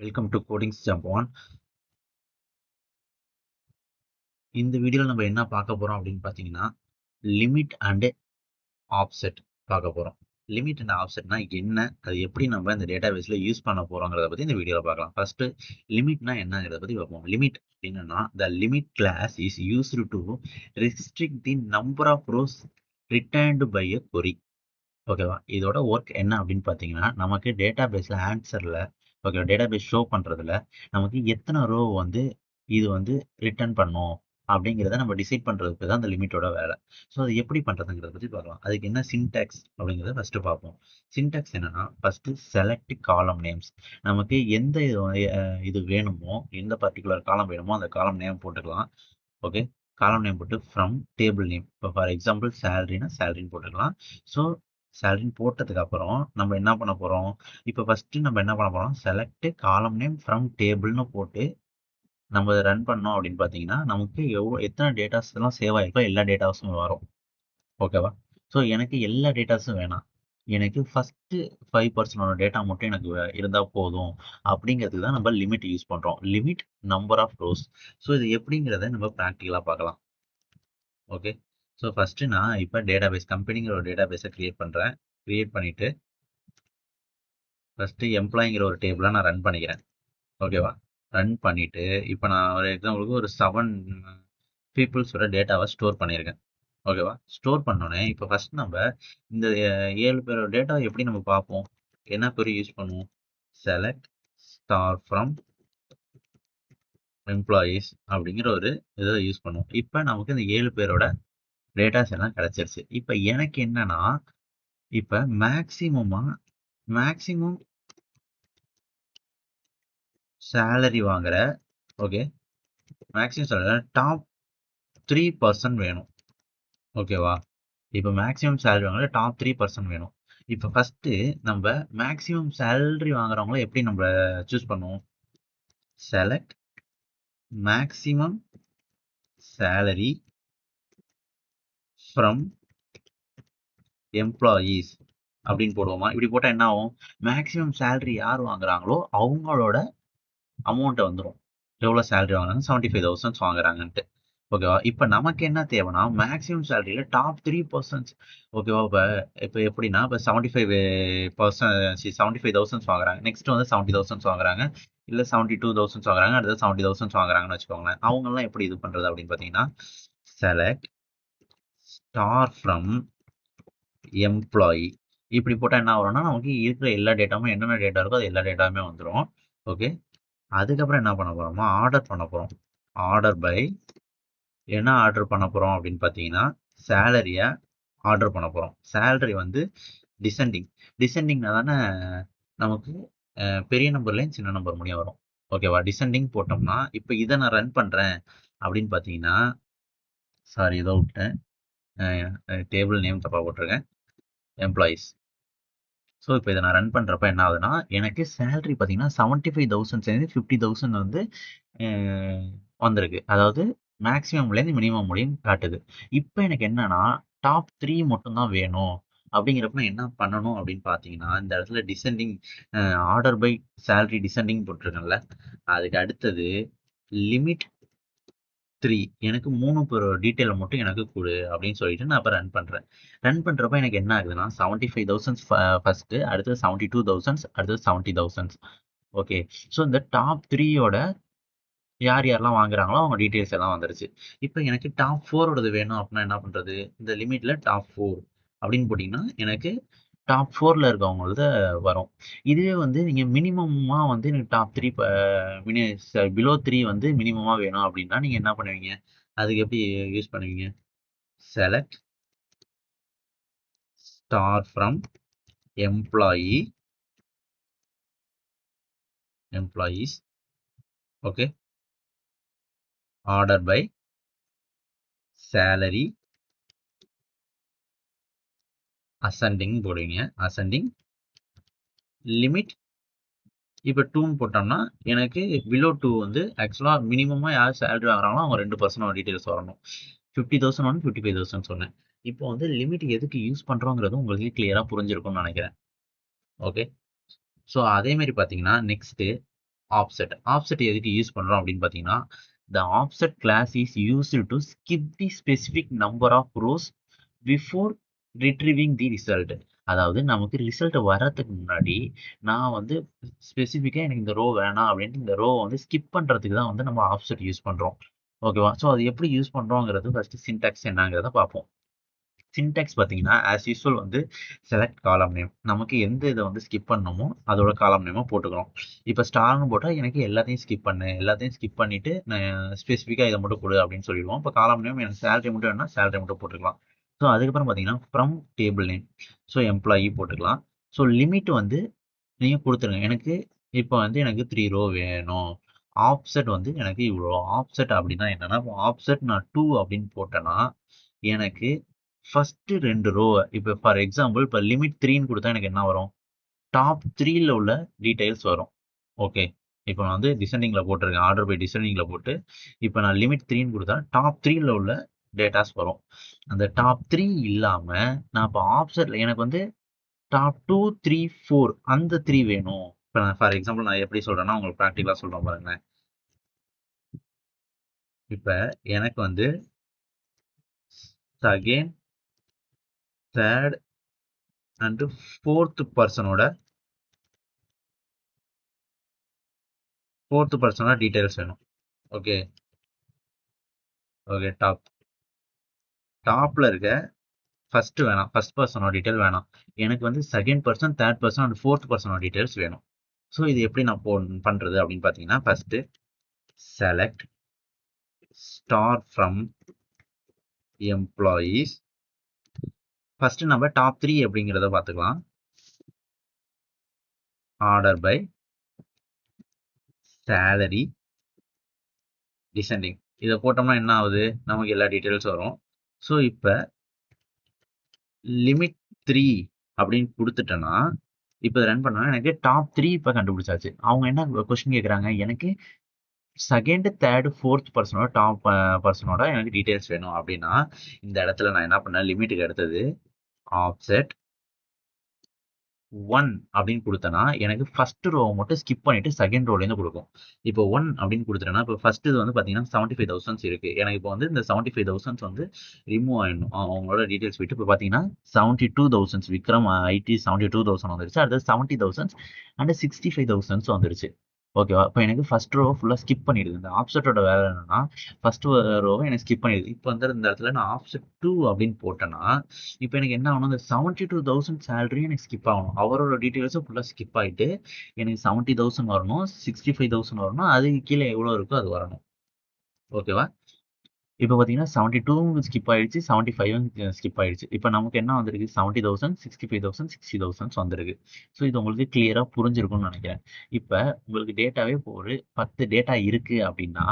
Welcome to codings jump on. இந்த வீடியோவில் நம்ம என்ன பார்க்க போகிறோம் அப்படின்னு பார்த்தீங்கன்னா, லிமிட் அண்ட் ஆஃப்செட் பார்க்க போகிறோம். லிமிட் அண்ட் ஆஃப்செட்னா என்ன, அது எப்படி நம்ம இந்த டேட்டா பேஸில் யூஸ் பண்ண போகிறோங்கிறத பற்றி இந்த வீடியோவில் பார்க்கலாம். ஃபர்ஸ்ட் லிமிட்னா என்னங்கிறத பற்றி பார்ப்போம். லிமிட் என்னன்னா, the limit clause is used to restrict the number of rows returned by a query. ஓகேவா, இதோட ஒர்க் என்ன அப்படின்னு பார்த்தீங்கன்னா, நமக்கு டேட்டா பேஸில் ஆன்சரில் ஓகே டேட்டா பேஸ் ஷோ பண்ணுறதுல நமக்கு எத்தனை ரோ வந்து இது வந்து ரிட்டர்ன் பண்ணும் அப்படிங்கிறத நம்ம டிசைட் பண்ணுறதுக்கு தான் அந்த லிமிட்டோட வேலை. ஸோ அது எப்படி பண்ணுறதுங்கிறத பற்றி பார்க்கலாம். அதுக்கு என்ன சின்டாக்ஸ் அப்படிங்கிறத ஃபஸ்ட்டு பார்ப்போம். சின்டாக்ஸ் என்னன்னா, ஃபஸ்ட்டு செலக்ட் காலம் நேம்ஸ். நமக்கு எந்த இது வேணுமோ, எந்த பர்டிகுலர் காலம் வேணுமோ அந்த காலம் நேம் போட்டுக்கலாம். ஓகே, காலம் நேம் போட்டு ஃப்ரம் டேபிள் நேம். இப்போ ஃபார் எக்ஸாம்பிள் சேலரினா சேலரின்னு போட்டுக்கலாம். ஸோ சேலரின்னு போட்டதுக்கு அப்புறம் நம்ம என்ன பண்ண போகிறோம், இப்போ ஃபஸ்ட்டு நம்ம என்ன பண்ண போகிறோம், செலக்ட் காலம் நேம் ஃப்ரம் டேபிள்னு போட்டு நம்ம இதை ரன் பண்ணோம் அப்படின்னு பார்த்தீங்கன்னா, நமக்கு எத்தனை டேட்டாஸ் எல்லாம் சேவ் ஆகிருக்கோ எல்லா டேட்டாஸும் வரும். ஓகேவா, ஸோ எனக்கு எல்லா டேட்டாஸும் வேணாம், எனக்கு ஃபஸ்ட்டு 5% டேட்டா மட்டும் எனக்கு இருந்தால் போதும். அப்படிங்கிறதுக்கு தான் நம்ம லிமிட் யூஸ் பண்ணுறோம். Limit number of rows. So இது எப்படிங்கிறத நம்ம ப்ராக்டிக்கலாக பார்க்கலாம். ஓகே, ஸோ ஃபஸ்ட்டு நான் இப்போ டேட்டாபேஸ் கம்பெனிங்கிற ஒரு டேட்டாபேஸை க்ரியேட் பண்ணுறேன். க்ரியேட் பண்ணிவிட்டு ஃபஸ்ட்டு எம்ப்ளாயிங்கிற ஒரு டேபிளை நான் ரன் பண்ணிக்கிறேன். ஓகேவா, ரன் பண்ணிவிட்டு இப்போ நான் ஒரு எக்ஸாம்பிளுக்கு ஒரு 7 பீப்புள்ஸோட டேட்டாவை ஸ்டோர் பண்ணியிருக்கேன். ஓகேவா, ஸ்டோர் பண்ணோன்னே இப்போ ஃபஸ்ட் நம்ம இந்த 7 பேரோட டேட்டாவை எப்படி நம்ம பார்ப்போம், என்ன query யூஸ் பண்ணுவோம், செலக்ட் ஸ்டார் ஃப்ரம் எம்ப்ளாயீஸ் அப்படிங்கிற ஒரு இதை யூஸ் பண்ணுவோம். இப்போ நமக்கு இந்த 7 பேரோட டேட்டாஸ் எல்லாம் கிடைச்சிருச்சு. இப்போ எனக்கு என்னன்னா, இப்போ மேக்ஸிமம் சேலரி வாங்குற, ஓகே, மேக்ஸிமம் சேலரி டாப் 3% வேணும். ஓகேவா, இப்போ மேக்ஸிமம் சேலரி வாங்குற டாப் 3% வேணும். இப்போ ஃபஸ்ட்டு நம்ம மேக்ஸிமம் சேலரி வாங்குறவங்கள எப்படி நம்ம சூஸ் பண்ணுவோம், select maximum salary from employees அப்படின்னு போடுவோமா. இப்படி போட்டால் என்ன ஆகும், மேக்ஸிமம் சேலரி யார் வாங்குறாங்களோ அவங்களோட அமௌண்ட்டை வந்துடும். எவ்வளோ சேலரி வாங்குறாங்க, 75,000 வாங்குறாங்கன்ட்டு. ஓகேவா, இப்போ நமக்கு என்ன தேவைன்னா, மேக்ஸிமம் சேலரியில் டாப் 3%. ஓகேவா, இப்போ எப்படின்னா, இப்போ 75,000 வாங்குறாங்க, நெக்ஸ்ட் வந்து 70,000 வாங்குறாங்க, இல்லை 72,000 வாங்குறாங்க, அடுத்து 70,000 வாங்குறாங்கன்னு வச்சுக்கோங்களேன். அவங்கெல்லாம் எப்படி இது பண்ணுறது அப்படின்னு பார்த்தீங்கன்னா, செலக்ட் ஸ்டார் ஃப்ரம் எம்ப்ளாயி இப்படி போட்டால் என்ன வரும்னா, நமக்கு இருக்கிற எல்லா டேட்டாவும் என்னென்ன டேட்டா இருக்கோ அது எல்லா டேட்டாவுமே வந்துடும். ஓகே, அதுக்கப்புறம் என்ன பண்ண போகிறோமோ ஆர்டர் பண்ண போகிறோம். ஆர்டர் பை என்ன ஆர்டர் பண்ண போகிறோம் அப்படின்னு பார்த்தீங்கன்னா, சேலரியை ஆர்டர் பண்ண போகிறோம். சேலரி வந்து டிசெண்டிங்னா தானே நமக்கு பெரிய நம்பர்லேயும் சின்ன நம்பர் முடியும் வரும். ஓகேவா, டிசெண்டிங் போட்டோம்னா, இப்போ இதை நான் ரன் பண்ணுறேன் அப்படின்னு பார்த்தீங்கன்னா, சாரி ஏதோ விட்டேன், டேபிள் நேம் தப்பாக போட்டிருக்கேன், எம்ப்ளாயீஸ். ஸோ இப்போ இதை நான் ரன் பண்ணுறப்ப என்ன ஆகுதுன்னா, எனக்கு சேலரி பார்த்தீங்கன்னா 75,000 சேர்ந்து 50,000 வந்து வந்திருக்கு. அதாவது மேக்ஸிமம்லேருந்து மினிமம் முடியும் காட்டுது. இப்போ எனக்கு என்னன்னா, டாப் 3 மட்டும் தான் வேணும். அப்படிங்கிறப்ப நான் என்ன பண்ணணும் அப்படின்னு பார்த்தீங்கன்னா, இந்த இடத்துல descending order by salary descending போட்டிருக்கேன்ல, அதுக்கு அடுத்தது லிமிட் 3 எனக்கு 3 பேரோட டீட்டெயிலை மட்டும் எனக்கு கொடு அப்படின்னு சொல்லிட்டு நான் இப்போ ரன் பண்ணுறேன். ரன் பண்ணுறப்ப எனக்கு என்ன ஆகுதுன்னா, 75,000 ஃபஸ்ட்டு, அடுத்தது 72,000, அடுத்தது 70,000. ஓகே, ஸோ இந்த டாப் 3யோட யார் யாரெல்லாம் வாங்குறாங்களோ அவங்க டீட்டெயில்ஸ் எல்லாம் வந்துருச்சு. இப்போ எனக்கு டாப் 4ஓடது வேணும் அப்படின்னா என்ன பண்ணுறது, இந்த லிமிட்டில் டாப் 4 அப்படின்னு போட்டிங்கன்னா எனக்கு டாப் 4ல் இருக்கவங்களது வரும். இதுவே வந்து நீங்கள் மினிமமாக வந்து எனக்கு டாப் 3 பிலோ 3 வந்து மினிமமாக வேணும் அப்படின்னா நீங்கள் என்ன பண்ணுவீங்க, அதுக்கு எப்படி யூஸ் பண்ணுவீங்க, select star from employees. Okay, order by salary ascending போடுவீங்க. அசெண்டிங் லிமிட் இப்போ 2ன்னு போட்டோம்னா எனக்கு பிலோ 2 வந்து ஆக்சுவலாக மினிமமாக யார் சேலரி வாங்குறாங்களோ அவங்க 2% டீட்டெயில்ஸ் வரணும். 50,000 ஒன்று 55,000 சொன்னேன். இப்போ வந்து லிமிட் எதுக்கு யூஸ் பண்ணுறோங்கிறது உங்களுக்கு கிளியராக புரிஞ்சிருக்கும்னு நினைக்கிறேன். ஓகே, ஸோ அதேமாரி பார்த்தீங்கன்னா நெக்ஸ்ட்டு ஆஃப்செட். ஆஃப்செட் எதுக்கு யூஸ் பண்றோம் அப்படின்னு பார்த்தீங்கன்னா, the offset class is used to skip the specific number of rows before retrieving the result. அதாவது நமக்கு ரிசல்ட் வர்றதுக்கு முன்னாடி நான் வந்து ஸ்பெசிஃபிக்காக எனக்கு இந்த ரோ வேணாம் அப்படின்ட்டு இந்த ரோ வந்து ஸ்கிப் பண்ணுறதுக்கு தான் வந்து நம்ம ஆஃப்செட் யூஸ் பண்ணுறோம். ஓகேவா? ஸோ அது எப்படி யூஸ் பண்ணுறோங்கிறது ஃபஸ்ட்டு சின்டாக்ஸ் என்னங்கிறத பார்ப்போம். சின்டாக்ஸ் பார்த்தீங்கன்னா ஆஸ் யூஸ்வல் வந்து செலக்ட் காலம் நேம். நமக்கு எந்த இதை வந்து ஸ்கிப் பண்ணணுமோ அதோட காலம் நேமாக போட்டுக்கிறோம். இப்போ ஸ்டார்னு போட்டால் எனக்கு எல்லாத்தையும் ஸ்கிப் பண்ணு, எல்லாத்தையும் ஸ்கிப் பண்ணிவிட்டு நான் ஸ்பெசிஃபிக்காக இதை மட்டும் கொடு அப்படின்னு சொல்லிடுவோம். இப்போ காலம் நேம் எனக்கு சேலரி மட்டும் வேணும்னா சேலரி மட்டும் போட்டுக்கலாம். ஸோ அதுக்கப்புறம் பார்த்தீங்கன்னா from table name, so employee போட்டுக்கலாம். ஸோ லிமிட் வந்து நீங்கள் கொடுத்துருங்க. எனக்கு இப்போ வந்து எனக்கு 3 ரோ வேணும். ஆப்செட் வந்து எனக்கு இவ்வளோ. ஆப்செட் அப்படின்னா என்னன்னா, ஆப்செட் நான் 2 அப்படின்னு போட்டேன்னா எனக்கு ஃபர்ஸ்ட் 2 ரோ, இப்போ ஃபார் எக்ஸாம்பிள் இப்போ லிமிட் 3ன்னு கொடுத்தா எனக்கு என்ன வரும்? டாப் 3ல உள்ள டீடைல்ஸ் வரும். ஓகே, இப்போ நான் வந்து டிசெண்டிங்கில் போட்டிருக்கேன், ஆர்டர் பை டிசெண்டிங்கில் போட்டு இப்போ நான் லிமிட் 3ன்னு கொடுத்தா டாப் 3ல உள்ள டேட்டாஸ் வரும். அந்த டாப் 3 இல்லாமல் நான் இப்போ ஆப்செட்டில் எனக்கு வந்து டாப் 2, 3, 4 அந்த 3 வேணும். இப்போ நான் ஃபார் எக்ஸாம்பிள் நான் எப்படி சொல்கிறேன்னா உங்களுக்கு ப்ராக்டிக்கலாக சொல்கிறேன் பாருங்களேன். இப்போ எனக்கு வந்து செகண்ட், தேர்ட் அண்ட் ஃபோர்த் பர்சனோட டீடைல்ஸ் வேணும். ஓகே ஓகே, டாப்ல இருக்க ஃபர்ஸ்ட் வேணாம், ஃபர்ஸ்ட் பர்சனோட டீடைல் வேணாம். எனக்கு வந்து second person, third person and fourth பர்சனோட டீடைல்ஸ் வேணும். ஸோ இது எப்படி நான் பண்றது அப்படின்னு பார்த்தீங்கன்னா, first select star from employees. First நம்ம டாப் 3 அப்படிங்கிறத பார்த்துக்கலாம். Order by salary descending. இதை போட்டோம்னா என்ன ஆகுது? நமக்கு எல்லா டீட்டெயில்ஸ் வரும். ஸோ இப்போ லிமிட் 3 அப்படின்னு கொடுத்துட்டேன்னா இப்போ ரன் பண்ணா எனக்கு டாப் 3 இப்போ கண்டுபிடிச்சாச்சு. அவங்க என்ன கொஸ்டின் கேட்குறாங்க, எனக்கு செகண்ட், தேர்ட், ஃபோர்த் பர்சனோட டாப் பர்சனோட எனக்கு டீட்டெயில்ஸ் வேணும் அப்படின்னா இந்த இடத்துல நான் என்ன பண்ணேன், லிமிட்டுக்கு அடுத்தது ஆப்செட் 1 அப்படின்னு கொடுத்தேன்னா எனக்கு ஃபர்ஸ்ட் ரோ மட்டும் ஸ்கிப் பண்ணிட்டு செகண்ட் ரோலேருந்து கொடுக்கும். இப்போ 1 அப்படின்னு கொடுத்துட்டேன்னா இப்போ ஃபர்ஸ்ட் இது வந்து பார்த்தீங்கன்னா 75,000 இருக்கு. எனக்கு இப்போ வந்து இந்த 75,000 வந்து ரிமூவ் ஆயிடணும். அவங்களோட டீட்டெயில்ஸ் விட்டு இப்போ பார்த்தீங்கன்னா 72,000 விக்ரம் ஐடி 72,000 வந்துருச்சு. அடுத்தது 70,000 அண்ட் 65,000 வந்துருச்சு. ஓகேவா? இப்போ எனக்கு ஃபர்ஸ்ட் ரோ ஃபுல்லாக ஸ்கிப் பண்ணிடுது. இந்த ஆப்செட்டோட வேலை என்னன்னா ஃபர்ஸ்ட் ரோவை எனக்கு ஸ்கிப் பண்ணிடுது. இப்போ வந்து இந்த இடத்துல நான் ஆப்செட் 2 அப்படின்னு போட்டேன்னா இப்போ எனக்கு என்ன ஆகணும், இந்த 72,000 சேலரியும் எனக்கு ஸ்கிப் ஆகணும். அவரோட டீட்டெயில்ஸும் ஃபுல்லாக ஸ்கிப் ஆகிட்டு எனக்கு 70,000 வரணும், 65,000 வரணும், அதுக்கு கீழே எவ்வளோ இருக்கோ அது வரணும். ஓகேவா? இப்போ பார்த்தீங்கன்னா 72 ஸ்கிப் ஆயிடுச்சு, 75 ஸ்கிப் ஆயிடுச்சு. இப்போ நமக்கு என்ன வந்திருக்கு, 70,000, 65,000, 60,000 வந்திருக்கு. ஸோ இது உங்களுக்கு கிளியராக புரிஞ்சிருக்கும்னு நினைக்கிறேன். இப்போ உங்களுக்கு டேட்டாவே இப்போ ஒரு 10 டேட்டா இருக்கு அப்படின்னா,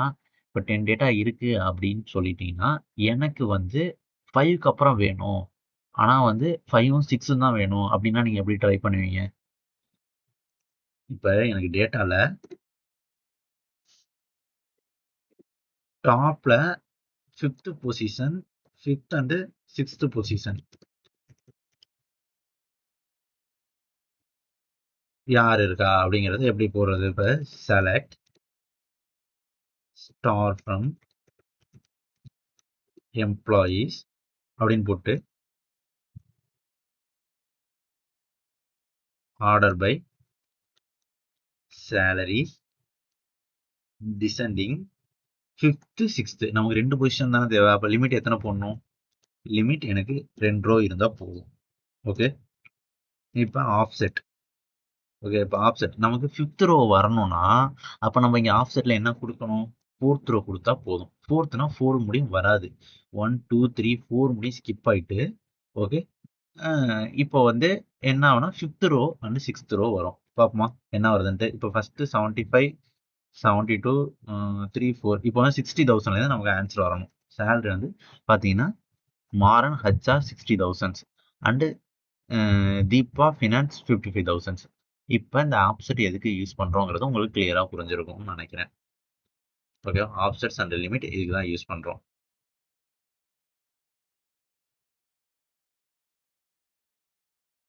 இப்போ 10 டேட்டா இருக்கு அப்படின்னு சொல்லிட்டீங்கன்னா எனக்கு வந்து 5க்கு அப்புறம் வேணும், ஆனா வந்து 5ம் 6ம் தான் வேணும் அப்படின்னா நீங்க எப்படி ட்ரை பண்ணுவீங்க? இப்போ எனக்கு டேட்டால டாப்ல 5th position, 5th and 6th position யார் இருக்கா அப்படிங்கிறது எப்படி போடுறது? இப்போ செலக்ட் ஸ்டார் ஃப்ரம் எம்ப்ளாயீஸ் அப்படின்னு போட்டு order by salary descending 5th 6th நமக்கு 2 பொசிஷன் தானே தேவை. அப்போ லிமிட் எத்தனை போடணும்? லிமிட் எனக்கு 2 ரோ இருந்தால் போதும். ஓகே, இப்போ ஆஃப்செட். ஓகே, இப்போ ஆஃப்செட் நமக்கு 5th ரோ வரணும்னா அப்போ நம்ம இங்கே ஆஃப்செட்டில் என்ன கொடுக்கணும்? 4th ரோ கொடுத்தா போதும். 4த்னா 4 முடியும் வராது, 1, 2, 3, 4 முடியும் ஸ்கிப் ஆகிட்டு. ஓகே, இப்போ வந்து என்ன ஆகும்னா 5th row and 6th row வரும். பார்ப்போமா என்ன வருதுன்ட்டு. இப்போ ஃபஸ்ட்டு 75, 72, 3, 4 இப்போ வந்து 60,000 நமக்கு ஆன்சர் வரணும். சேலரி வந்து பார்த்தீங்கன்னா Maran HR 60,000 and Deepa finance 55,000. இப்போ இந்த ஆப்செட் எதுக்கு யூஸ் பண்ணுறோங்கிறது உங்களுக்கு கிளியராக புரிஞ்சிருக்கும்னு நினைக்கிறேன். ஓகே, ஆப்செட்ஸ் அண்ட் லிமிட் இதுக்கு தான் யூஸ் பண்ணுறோம்.